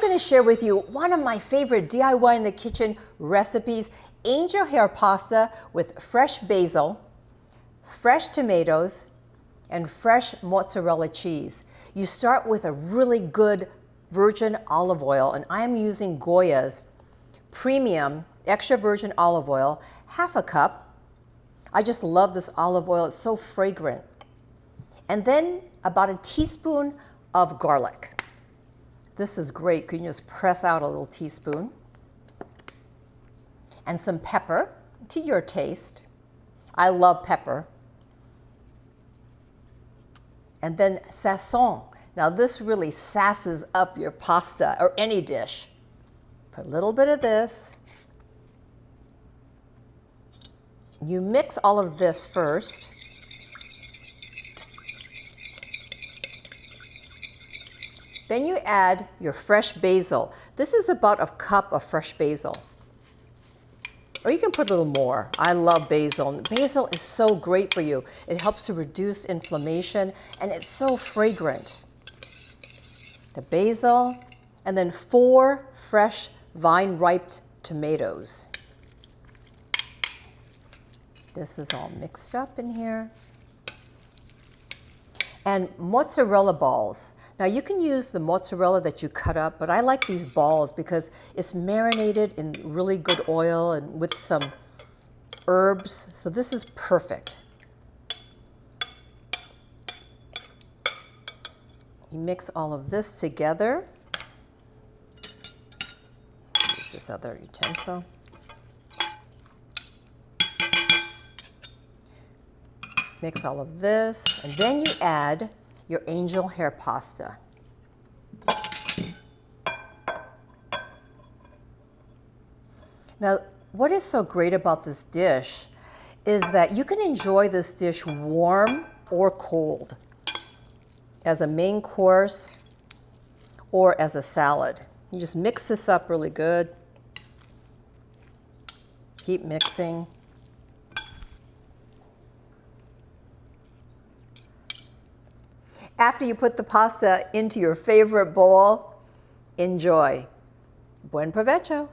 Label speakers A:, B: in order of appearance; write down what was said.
A: going to share with you one of my favorite DIY in the kitchen recipes, angel hair pasta with fresh basil, fresh tomatoes, and fresh mozzarella cheese. You start with a really good virgin olive oil, and I'm using Goya's premium extra virgin olive oil, half a cup. I just love this olive oil, it's so fragrant. And then about a teaspoon of garlic. This is great, you can just press out a little teaspoon. And some pepper to your taste. I love pepper. And then sazon. Now this really sasses up your pasta or any dish. Put a little bit of this. You mix all of this first. Then you add your fresh basil. This is about a cup of fresh basil. Or you can put a little more. I love basil. Basil is so great for you. It helps to reduce inflammation, and it's so fragrant. The basil, and then 4 fresh vine-ripe tomatoes. This is all mixed up in here. And mozzarella balls. Now you can use the mozzarella that you cut up, but I like these balls because it's marinated in really good oil and with some herbs. So this is perfect. You mix all of this together. Use this other utensil. Mix all of this, and then you add your angel hair pasta. Now, what is so great about this dish is that you can enjoy this dish warm or cold, as a main course or as a salad. You just mix this up really good. Keep mixing. After you put the pasta into your favorite bowl, enjoy. Buen provecho.